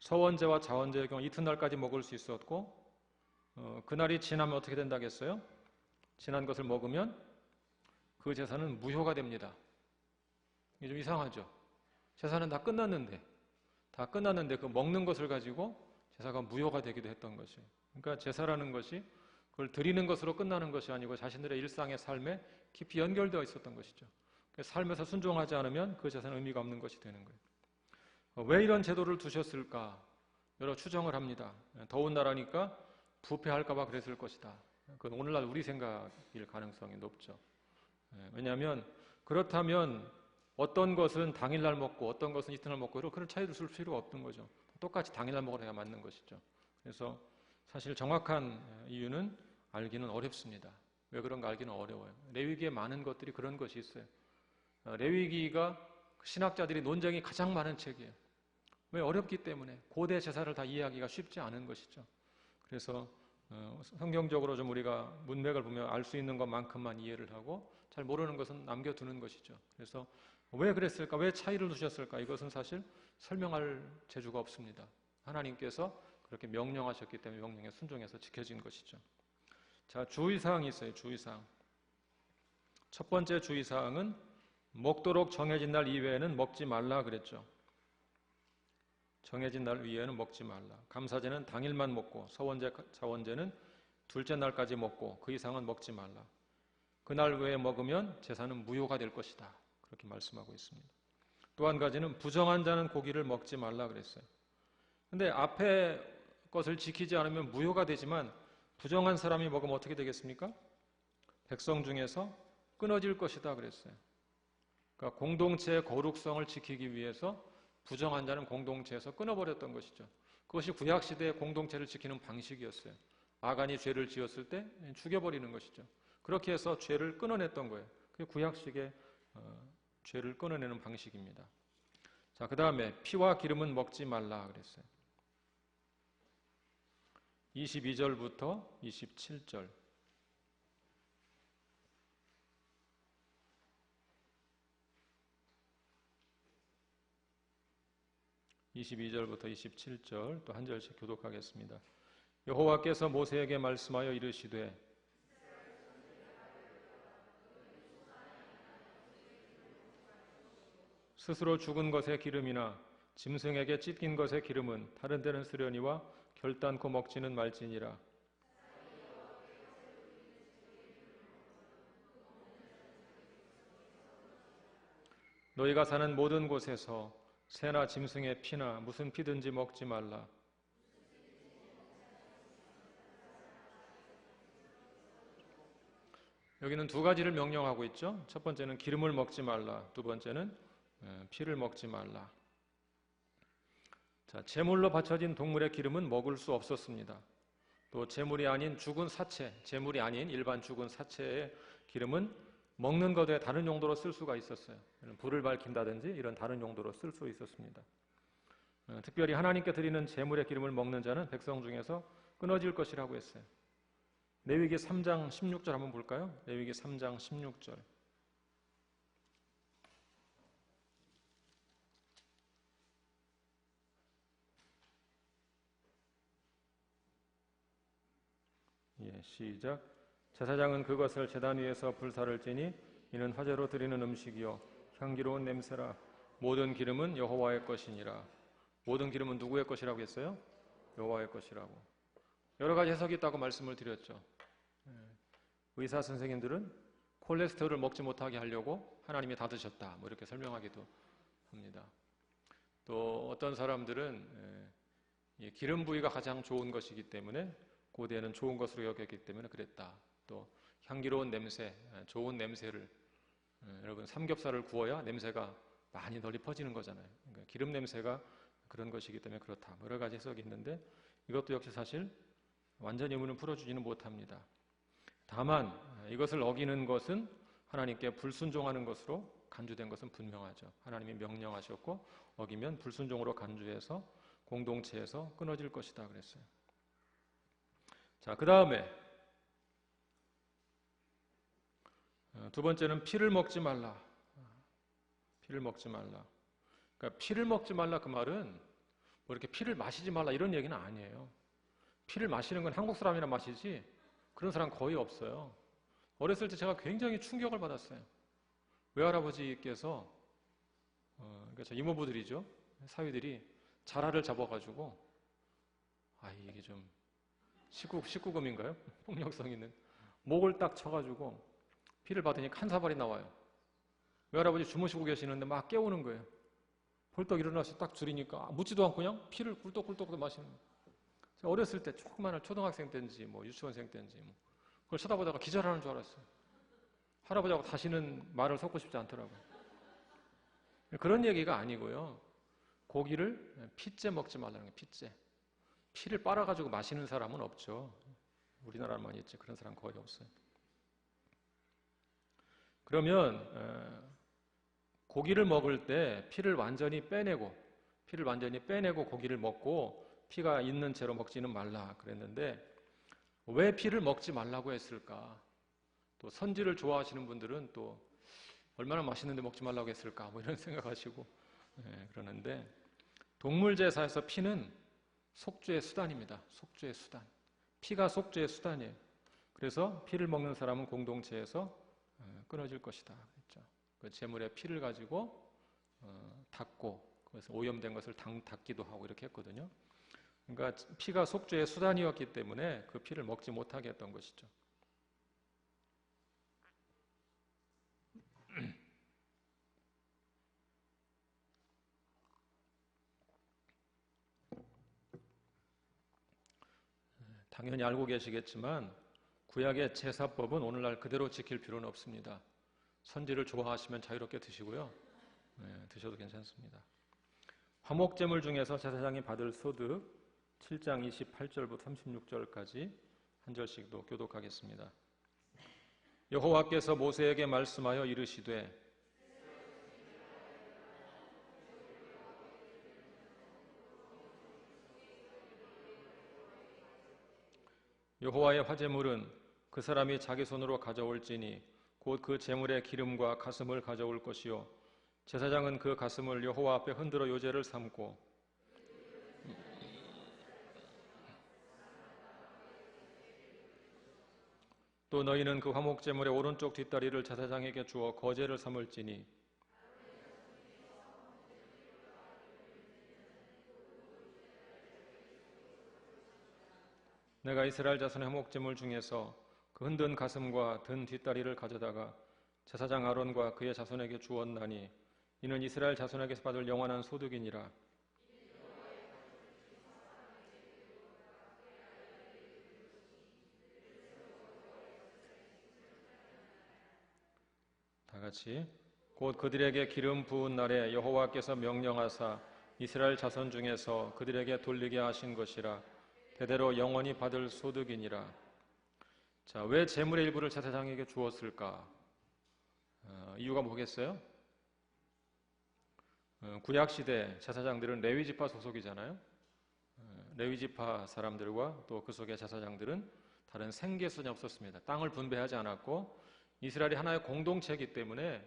서원제와 자원제의 경우 이튿날까지 먹을 수 있었고, 그날이 지나면 어떻게 된다겠어요? 지난 것을 먹으면 그 제사는 무효가 됩니다. 이게 좀 이상하죠? 제사는 다 끝났는데 그 먹는 것을 가지고 제사가 무효가 되기도 했던 것이에요. 그러니까 제사라는 것이 그걸 드리는 것으로 끝나는 것이 아니고 자신들의 일상의 삶에 깊이 연결되어 있었던 것이죠. 삶에서 순종하지 않으면 그 제사는 의미가 없는 것이 되는 거예요. 왜 이런 제도를 두셨을까? 여러 추정을 합니다. 더운 나라니까 부패할까 봐 그랬을 것이다. 그건 오늘날 우리 생각일 가능성이 높죠. 왜냐하면 그렇다면 어떤 것은 당일날 먹고 어떤 것은 이튿날 먹고 그런 차이를 쓸 필요가 없는 거죠. 똑같이 당일날 먹어야 맞는 것이죠. 그래서 사실 정확한 이유는 알기는 어렵습니다. 왜 그런가 알기는 어려워요. 레위기에 많은 것들이 그런 것이 있어요. 레위기가 신학자들이 논쟁이 가장 많은 책이에요. 왜? 어렵기 때문에 고대 제사를 다 이해하기가 쉽지 않은 것이죠. 그래서 성경적으로 좀 우리가 문맥을 보면 알 수 있는 것만큼만 이해를 하고 잘 모르는 것은 남겨두는 것이죠. 그래서 왜 그랬을까? 왜 차이를 두셨을까? 이것은 사실 설명할 재주가 없습니다. 하나님께서 그렇게 명령하셨기 때문에 명령에 순종해서 지켜진 것이죠. 자, 주의사항이 있어요. 주의사항. 첫 번째 주의사항은 먹도록 정해진 날 이외에는 먹지 말라 그랬죠. 정해진 날 이외에는 먹지 말라. 감사제는 당일만 먹고 서원제, 자원제는 둘째 날까지 먹고 그 이상은 먹지 말라. 그날 외에 먹으면 제사는 무효가 될 것이다. 그렇게 말씀하고 있습니다. 또 한 가지는 부정한 자는 고기를 먹지 말라 그랬어요. 근데 앞에 것을 지키지 않으면 무효가 되지만 부정한 사람이 먹으면 어떻게 되겠습니까? 백성 중에서 끊어질 것이다 그랬어요. 그러니까 공동체의 거룩성을 지키기 위해서 부정한 자는 공동체에서 끊어버렸던 것이죠. 그것이 구약시대의 공동체를 지키는 방식이었어요. 아간이 죄를 지었을 때 죽여버리는 것이죠. 그렇게 해서 죄를 끊어냈던 거예요. 그게 구약식의 죄를 끊어내는 방식입니다. 자, 그 다음에 피와 기름은 먹지 말라 그랬어요. 22절부터 27절. 22절부터 27절 또 한 절씩 교독하겠습니다. 여호와께서 모세에게 말씀하여 이르시되 스스로 죽은 것의 기름이나 짐승에게 찢긴 것의 기름은 다른 데는 쓰려니와 결단코 먹지는 말지니라. 너희가 사는 모든 곳에서 새나 짐승의 피나 무슨 피든지 먹지 말라. 여기는 두 가지를 명령하고 있죠. 첫 번째는 기름을 먹지 말라. 두 번째는 피를 먹지 말라. 자, 제물로 바쳐진 동물의 기름은 먹을 수 없었습니다. 또 제물이 아닌 죽은 사체, 제물이 아닌 일반 죽은 사체의 기름은 먹는 것에 다른 용도로 쓸 수가 있었어요. 불을 밝힌다든지 이런 다른 용도로 쓸 수 있었습니다. 특별히 하나님께 드리는 제물의 기름을 먹는 자는 백성 중에서 끊어질 것이라고 했어요. 레위기 3장 16절 한번 볼까요? 레위기 3장 16절. 시작. 제사장은 그것을 제단 위에서 불사를 찌니 이는 화제로 드리는 음식이요 향기로운 냄새라. 모든 기름은 여호와의 것이니라. 모든 기름은 누구의 것이라고 했어요? 여호와의 것이라고. 여러 가지 해석이 있다고 말씀을 드렸죠. 의사 선생님들은 콜레스테롤을 먹지 못하게 하려고 하나님이 다 드셨다 뭐 이렇게 설명하기도 합니다. 또 어떤 사람들은 기름 부위가 가장 좋은 것이기 때문에 고대에는 좋은 것으로 여겼기 때문에 그랬다. 또 향기로운 냄새, 좋은 냄새를 여러분 삼겹살을 구워야 냄새가 많이 널리 퍼지는 거잖아요. 그러니까 기름 냄새가 그런 것이기 때문에 그렇다. 여러 가지 해석이 있는데 이것도 역시 사실 완전히 의문을 풀어주지는 못합니다. 다만 이것을 어기는 것은 하나님께 불순종하는 것으로 간주된 것은 분명하죠. 하나님이 명령하셨고 어기면 불순종으로 간주해서 공동체에서 끊어질 것이다 그랬어요. 자, 그 다음에 두 번째는 피를 먹지 말라. 피를 먹지 말라. 그러니까 피를 먹지 말라 그 말은 뭐 이렇게 피를 마시지 말라 이런 얘기는 아니에요. 피를 마시는 건 한국 사람이나 마시지 그런 사람 거의 없어요. 어렸을 때 제가 굉장히 충격을 받았어요. 외할아버지께서 그러니까 저 이모부들이죠. 사위들이 자라를 잡아가지고 이게 좀 19금인가요? 폭력성 있는 목을 딱 쳐가지고 피를 받으니 한 사발이 나와요. 외할아버지 주무시고 계시는데 막 깨우는 거예요. 벌떡 일어나서 딱 줄이니까 묻지도 않고 그냥 피를 꿀떡꿀떡 마시는 거예요. 제가 어렸을 때 조그마한 초등학생 때인지 뭐 유치원생 때인지 뭐 그걸 쳐다보다가 기절하는 줄 알았어요. 할아버지하고 다시는 말을 섞고 싶지 않더라고요. 그런 얘기가 아니고요. 고기를 피째 먹지 말라는 거예요. 피째. 피를 빨아가지고 마시는 사람은 없죠. 우리나라만 있지 그런 사람 거의 없어요. 그러면 고기를 먹을 때 피를 완전히 빼내고 고기를 먹고 피가 있는 채로 먹지는 말라 그랬는데 왜 피를 먹지 말라고 했을까? 또 선지를 좋아하시는 분들은 또 얼마나 맛있는데 먹지 말라고 했을까? 뭐 이런 생각하시고 그러는데 동물 제사에서 피는 속죄의 수단입니다. 속죄의 수단. 피가 속죄의 수단이에요. 그래서 피를 먹는 사람은 공동체에서 끊어질 것이다. 그랬죠. 그 제물의 피를 가지고 닦고 그래서 오염된 것을 닦기도 하고 이렇게 했거든요. 그러니까 피가 속죄의 수단이었기 때문에 그 피를 먹지 못하게 했던 것이죠. 당연히 알고 계시겠지만 구약의 제사법은 오늘날 그대로 지킬 필요는 없습니다. 선지를 좋아하시면 자유롭게 드시고요. 드셔도 괜찮습니다. 화목제물 중에서 제사장이 받을 소득 7장 28절부터 36절까지 한 절씩 또 교독하겠습니다. 여호와께서 모세에게 말씀하여 이르시되 여호와의 화제물은 그 사람이 자기 손으로 가져올지니 곧 그 제물의 기름과 가슴을 가져올 것이요 제사장은 그 가슴을 여호와 앞에 흔들어 요제를 삼고 또 너희는 그 화목 제물의 오른쪽 뒷다리를 제사장에게 주어 거제를 삼을지니 내가 이스라엘 자손의 화목 제물 중에서 그 흔든 가슴과 든 뒷다리를 가져다가 제사장 아론과 그의 자손에게 주었나니 이는 이스라엘 자손에게서 받을 영원한 소득이니라. 다 같이 곧 그들에게 기름 부은 날에 여호와께서 명령하사 이스라엘 자손 중에서 그들에게 돌리게 하신 것이라. 대대로 영원히 받을 소득이니라. 자, 왜 제물의 일부를 제사장에게 주었을까? 이유가 뭐겠어요? 구약시대 제사장들은 레위지파 소속이잖아요. 레위지파 사람들과 또 그 속의 제사장들은 다른 생계선이 없었습니다. 땅을 분배하지 않았고 이스라엘이 하나의 공동체이기 때문에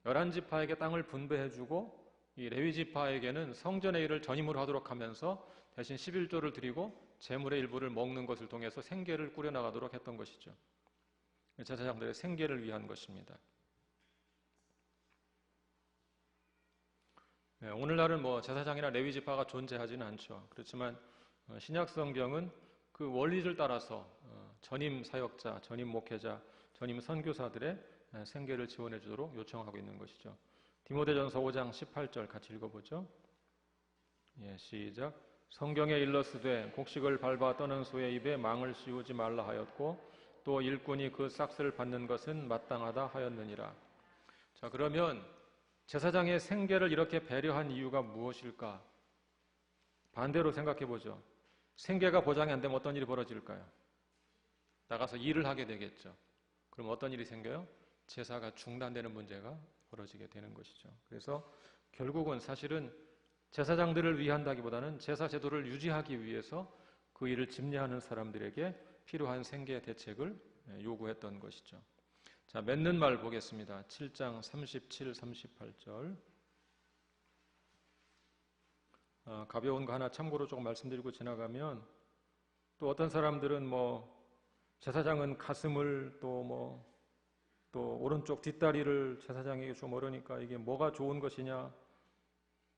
11지파에게 땅을 분배해주고 이 레위지파에게는 성전의 일을 전임으로 하도록 하면서 대신 11조를 드리고 제물의 일부를 먹는 것을 통해서 생계를 꾸려나가도록 했던 것이죠. 제사장들의 생계를 위한 것입니다. 오늘날은 뭐 제사장이나 레위지파가 존재하지는 않죠. 그렇지만 신약 성경은 그 원리를 따라서 전임 사역자, 전임 목회자, 전임 선교사들의 생계를 지원해 주도록 요청하고 있는 것이죠. 디모데전서 5장 18절 같이 읽어보죠. 시작. 성경에 일러스되 곡식을 밟아 떠는 소의 입에 망을 씌우지 말라 하였고 또 일꾼이 그 싹스를 받는 것은 마땅하다 하였느니라. 자, 그러면 제사장의 생계를 이렇게 배려한 이유가 무엇일까? 반대로 생각해 보죠. 생계가 보장이 안 되면 어떤 일이 벌어질까요? 나가서 일을 하게 되겠죠. 그럼 어떤 일이 생겨요? 제사가 중단되는 문제가 벌어지게 되는 것이죠. 그래서 결국은 사실은 제사장들을 위한다기보다는 제사 제도를 유지하기 위해서 그 일을 집례하는 사람들에게 필요한 생계 대책을 요구했던 것이죠. 자, 맺는 말 보겠습니다. 7장 37, 38절. 가벼운 거 하나 참고로 조금 말씀드리고 지나가면 또 어떤 사람들은 제사장은 가슴을 또 오른쪽 뒷다리를 제사장에게 좀 어려니까 이게 뭐가 좋은 것이냐,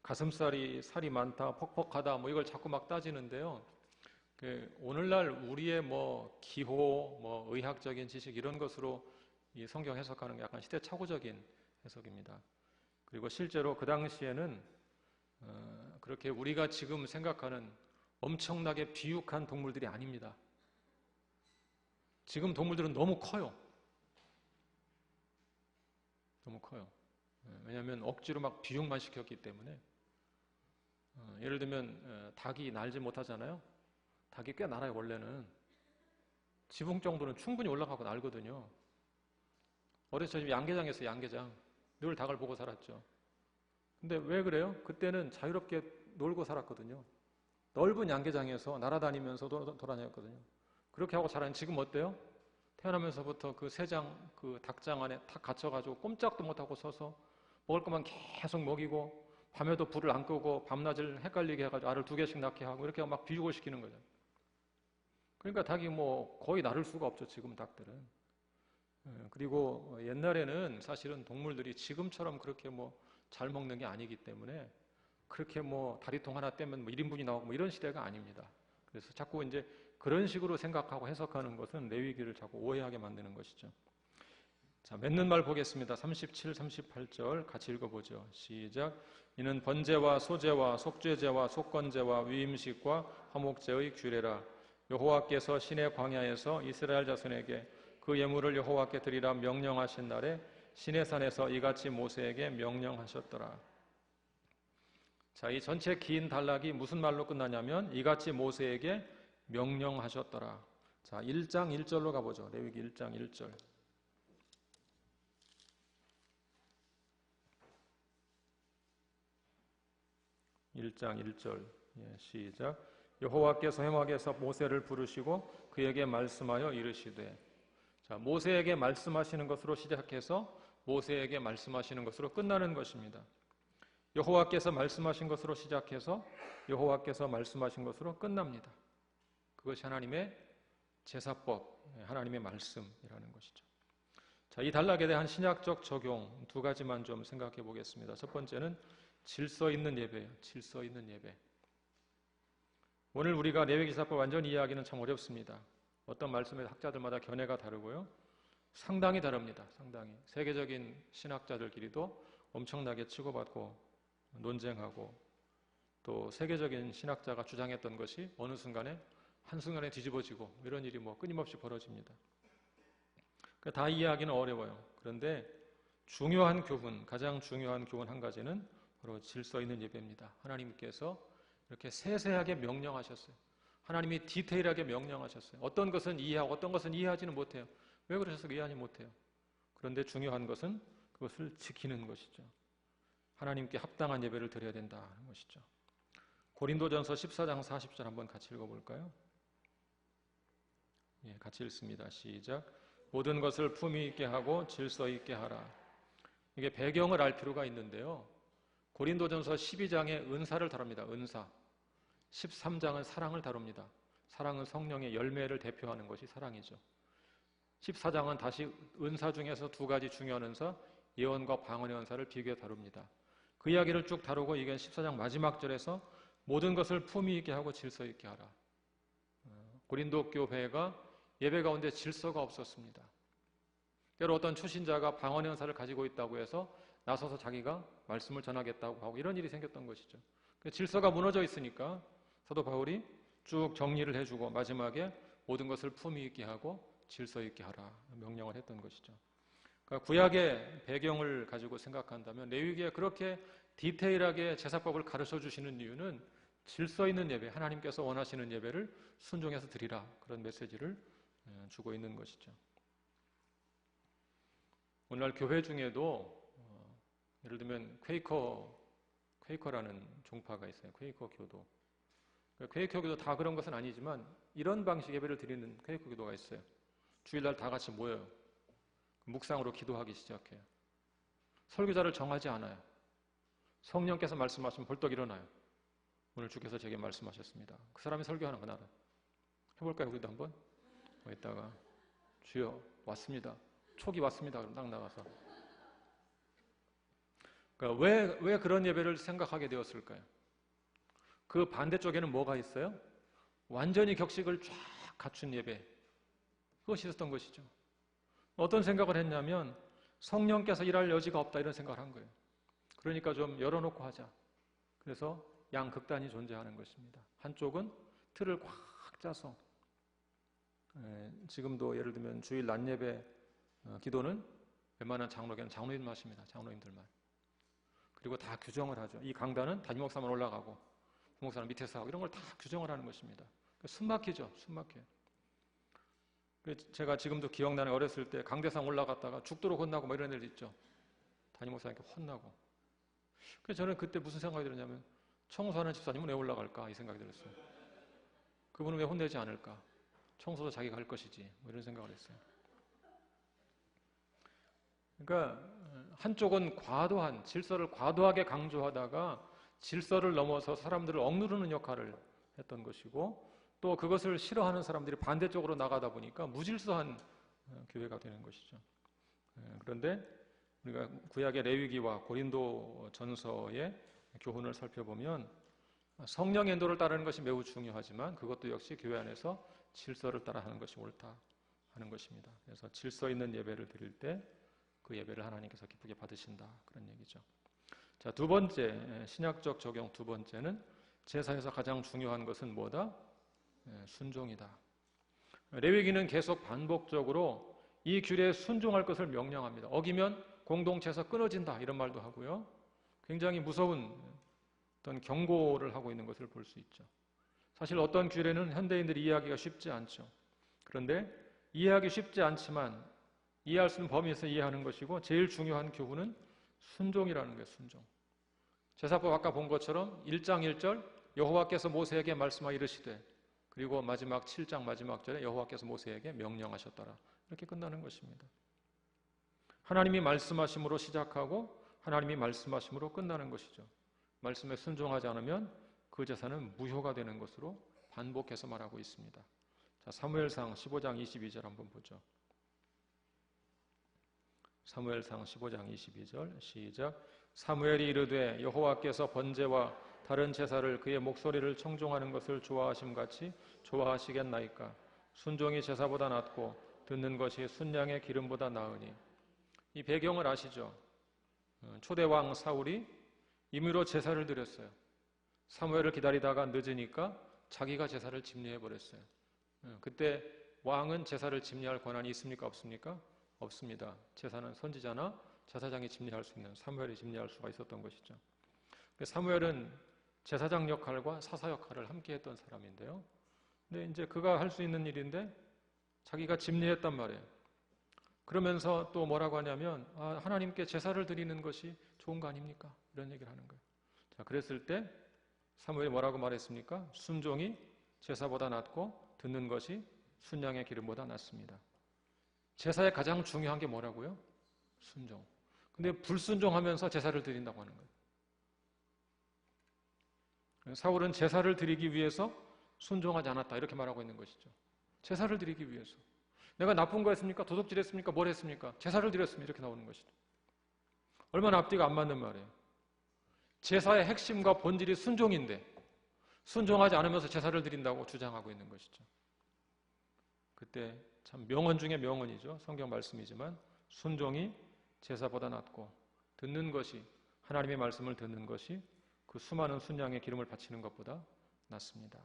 가슴살이 살이 많다, 퍽퍽하다, 이걸 자꾸 막 따지는데요. 오늘날 우리의 기호, 의학적인 지식 이런 것으로 이 성경 해석하는 게 약간 시대착오적인 해석입니다. 그리고 실제로 그 당시에는 그렇게 우리가 지금 생각하는 엄청나게 비육한 동물들이 아닙니다. 지금 동물들은 너무 커요. 너무 커요. 왜냐하면 억지로 막 비육만 시켰기 때문에. 예를 들면 닭이 날지 못하잖아요. 닭이 꽤 날아요. 원래는 지붕 정도는 충분히 올라가고 날거든요. 어렸을 때 양계장에서 양계장 늘 닭을 보고 살았죠. 근데 왜 그래요? 그때는 자유롭게 놀고 살았거든요. 넓은 양계장에서 날아다니면서 돌아다녔거든요. 그렇게 하고 자란 지금 어때요? 태어나면서부터 그 새장, 그 닭장 안에 탁 갇혀가지고 꼼짝도 못하고 서서 먹을 것만 계속 먹이고 밤에도 불을 안 끄고 밤낮을 헷갈리게 해가지고 알을 2개씩 낳게 하고 이렇게 막 비육을 시키는 거죠. 그러니까 닭이 거의 나를 수가 없죠. 지금 닭들은. 그리고 옛날에는 사실은 동물들이 지금처럼 그렇게 잘 먹는 게 아니기 때문에 그렇게 다리통 하나 떼면 1인분이 나오고 이런 시대가 아닙니다. 그래서 자꾸 이제 그런 식으로 생각하고 해석하는 것은 레위기를 자꾸 오해하게 만드는 것이죠. 자, 맺는 말 보겠습니다. 37, 38절 같이 읽어보죠. 시작. 이는 번제와 소제와 속죄제와 속건제와 위임식과 화목제의 규례라. 여호와께서 시내 광야에서 이스라엘 자손에게 그 예물을 여호와께 드리라 명령하신 날에 시내산에서 이같이 모세에게 명령하셨더라. 자, 이 전체 긴 단락이 무슨 말로 끝나냐면 이같이 모세에게 명령하셨더라. 자, 1장 1절로 가보죠. 레위기 1장 1절. 1장 1절. 시작. 여호와께서 회막에서 모세를 부르시고 그에게 말씀하여 이르시되. 자, 모세에게 말씀하시는 것으로 시작해서 모세에게 말씀하시는 것으로 끝나는 것입니다. 여호와께서 말씀하신 것으로 시작해서 여호와께서 말씀하신 것으로 끝납니다. 그것이 하나님의 제사법, 하나님의 말씀이라는 것이죠. 자, 이 단락에 대한 신약적 적용 두 가지만 좀 생각해 보겠습니다. 첫 번째는 질서 있는 예배예요. 질서 있는 예배. 오늘 우리가 레위기사법 완전히 이해하기는 참 어렵습니다. 어떤 말씀에 학자들마다 견해가 다르고요. 상당히 다릅니다. 상당히. 세계적인 신학자들끼리도 엄청나게 치고받고 논쟁하고, 또 세계적인 신학자가 주장했던 것이 어느 순간에 한순간에 뒤집어지고 이런 일이 끊임없이 벌어집니다. 다 이해하기는 어려워요. 그런데 중요한 교훈, 가장 중요한 교훈 한 가지는 바로 질서 있는 예배입니다. 하나님께서 이렇게 세세하게 명령하셨어요. 하나님이 디테일하게 명령하셨어요. 어떤 것은 이해하고 어떤 것은 이해하지는 못해요. 왜 그러셔서 이해하지 못해요? 그런데 중요한 것은 그것을 지키는 것이죠. 하나님께 합당한 예배를 드려야 된다는 것이죠. 고린도전서 14장 40절 한번 같이 읽어볼까요? 같이 읽습니다. 시작. 모든 것을 품위 있게 하고 질서 있게 하라. 이게 배경을 알 필요가 있는데요. 고린도전서 12장에 은사를 다룹니다. 은사. 13장은 사랑을 다룹니다. 사랑은 성령의 열매를 대표하는 것이 사랑이죠. 14장은 다시 은사 중에서 두 가지 중요한 은사, 예언과 방언의 은사를 비교해 다룹니다. 그 이야기를 쭉 다루고 이건 14장 마지막 절에서 모든 것을 품위 있게 하고 질서 있게 하라. 고린도 교회가 예배 가운데 질서가 없었습니다. 때로 어떤 초신자가 방언의 은사를 가지고 있다고 해서 나서서 자기가 말씀을 전하겠다고 하고 이런 일이 생겼던 것이죠. 질서가 무너져 있으니까 사도 바울이 쭉 정리를 해주고 마지막에 모든 것을 품위 있게 하고 질서 있게 하라 명령을 했던 것이죠. 그러니까 구약의 배경을 가지고 생각한다면 레위기에 그렇게 디테일하게 제사법을 가르쳐 주시는 이유는 질서 있는 예배, 하나님께서 원하시는 예배를 순종해서 드리라, 그런 메시지를 주고 있는 것이죠. 오늘날 교회 중에도 예를 들면 퀘이커라는 종파가 있어요. 퀘이커 교도. 퀘이커 교도 다 그런 것은 아니지만 이런 방식 예배를 드리는 퀘이커 교도가 있어요. 주일날 다 같이 모여요. 묵상으로 기도하기 시작해요. 설교자를 정하지 않아요. 성령께서 말씀하시면 벌떡 일어나요. 오늘 주께서 제게 말씀하셨습니다. 그 사람이 설교하는 거 나는 해볼까요? 우리도 한번? 이따가 주여 왔습니다. 촉이 왔습니다. 그럼 딱 나가서. 그러니까 왜 그런 예배를 생각하게 되었을까요? 그 반대쪽에는 뭐가 있어요? 완전히 격식을 쫙 갖춘 예배. 그것이 있었던 것이죠. 어떤 생각을 했냐면 성령께서 일할 여지가 없다 이런 생각을 한 거예요. 그러니까 좀 열어놓고 하자. 그래서 양극단이 존재하는 것입니다. 한쪽은 틀을 꽉 짜서 지금도 예를 들면 주일 낮 예배 기도는 웬만한 장로교는 장로님만 하십니다. 장로님들만. 그리고 다 규정을 하죠. 이 강단은 담임 목사만 올라가고 부목사는 밑에서 하고 이런 걸 다 규정을 하는 것입니다. 숨 막히죠. 숨 막혀요. 제가 지금도 기억나는 어렸을 때 강대상 올라갔다가 죽도록 혼나고 이런 애들 있죠. 담임 목사님께 혼나고. 그래서 저는 그때 무슨 생각이 들었냐면 청소하는 집사님은 왜 올라갈까 이 생각이 들었어요. 그분은 왜 혼내지 않을까? 청소도 자기가 할 것이지 이런 생각을 했어요. 그러니까 한쪽은 과도한 질서를 과도하게 강조하다가 질서를 넘어서 사람들을 억누르는 역할을 했던 것이고 또 그것을 싫어하는 사람들이 반대쪽으로 나가다 보니까 무질서한 교회가 되는 것이죠. 그런데 우리가 구약의 레위기와 고린도 전서의 교훈을 살펴보면 성령의 인도를 따르는 것이 매우 중요하지만 그것도 역시 교회 안에서 질서를 따라하는 것이 옳다 하는 것입니다. 그래서 질서 있는 예배를 드릴 때 그 예배를 하나님께서 기쁘게 받으신다 그런 얘기죠. 자, 두 번째 신약적 적용 두 번째는 제사에서 가장 중요한 것은 뭐다? 순종이다. 레위기는 계속 반복적으로 이 규례에 순종할 것을 명령합니다. 어기면 공동체에서 끊어진다 이런 말도 하고요. 굉장히 무서운 어떤 경고를 하고 있는 것을 볼 수 있죠. 사실 어떤 규례는 현대인들이 이해하기가 쉽지 않죠. 그런데 이해하기 쉽지 않지만 이해할 수 있는 범위에서 이해하는 것이고 제일 중요한 교훈은 순종이라는 거예요. 순종. 제사법 아까 본 것처럼 1장 1절 여호와께서 모세에게 말씀하여 이르시되, 그리고 마지막 7장 마지막 절에 여호와께서 모세에게 명령하셨더라. 이렇게 끝나는 것입니다. 하나님이 말씀하심으로 시작하고 하나님이 말씀하심으로 끝나는 것이죠. 말씀에 순종하지 않으면 그 제사는 무효가 되는 것으로 반복해서 말하고 있습니다. 자, 사무엘상 15장 22절 한번 보죠. 사무엘상 15장 22절 시작. 사무엘이 이르되 여호와께서 번제와 다른 제사를 그의 목소리를 청종하는 것을 좋아하심같이 좋아하시겠나이까. 순종이 제사보다 낫고 듣는 것이 순양의 기름보다 나으니. 이 배경을 아시죠? 초대왕 사울이 임의로 제사를 드렸어요. 사무엘을 기다리다가 늦으니까 자기가 제사를 집례해버렸어요. 그때 왕은 제사를 집례할 권한이 있습니까? 없습니까? 없습니다. 제사는 선지자나 제사장이 집례할 수 있는, 사무엘이 집례할 수가 있었던 것이죠. 사무엘은 제사장 역할과 사사 역할을 함께 했던 사람인데요. 근데 이제 그가 할 수 있는 일인데 자기가 집례했단 말이에요. 그러면서 또 뭐라고 하냐면, 하나님께 제사를 드리는 것이 좋은 거 아닙니까? 이런 얘기를 하는 거예요. 자, 그랬을 때 사무엘이 뭐라고 말했습니까? 순종이 제사보다 낫고 듣는 것이 순양의 기름보다 낫습니다. 제사의 가장 중요한 게 뭐라고요? 순종. 근데 불순종하면서 제사를 드린다고 하는 거예요. 사울은 제사를 드리기 위해서 순종하지 않았다, 이렇게 말하고 있는 것이죠. 제사를 드리기 위해서. 내가 나쁜 거 했습니까? 도둑질했습니까? 뭘 했습니까? 제사를 드렸습니다. 이렇게 나오는 것이죠. 얼마나 앞뒤가 안 맞는 말이에요. 제사의 핵심과 본질이 순종인데 순종하지 않으면서 제사를 드린다고 주장하고 있는 것이죠. 그때 참 명언 중에 명언이죠. 성경 말씀이지만 순종이 제사보다 낫고 듣는 것이, 하나님의 말씀을 듣는 것이 그 수많은 순양의 기름을 바치는 것보다 낫습니다.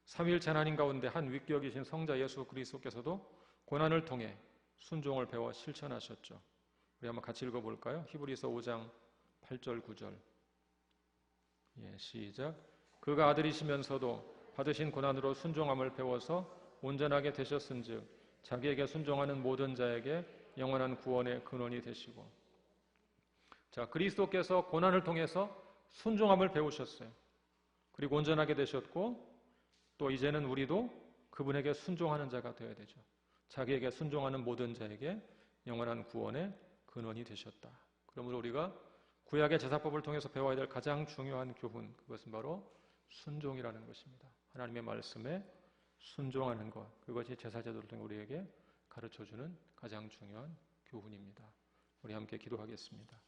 삼위일체 하나님 가운데 한 위격이신 성자 예수 그리스도께서도 고난을 통해 순종을 배워 실천하셨죠. 우리 한번 같이 읽어볼까요? 히브리서 5장 8절 9절. 시작. 그가 아들이시면서도 받으신 고난으로 순종함을 배워서 온전하게 되셨은즉 자기에게 순종하는 모든 자에게 영원한 구원의 근원이 되시고. 자, 그리스도께서 고난을 통해서 순종함을 배우셨어요. 그리고 온전하게 되셨고, 또 이제는 우리도 그분에게 순종하는 자가 되어야 되죠. 자기에게 순종하는 모든 자에게 영원한 구원의 근원이 되셨다. 그러므로 우리가 구약의 제사법을 통해서 배워야 될 가장 중요한 교훈, 그것은 바로 순종이라는 것입니다. 하나님의 말씀에 순종하는 것, 그것이 제사제도를 통해 우리에게 가르쳐주는 가장 중요한 교훈입니다. 우리 함께 기도하겠습니다.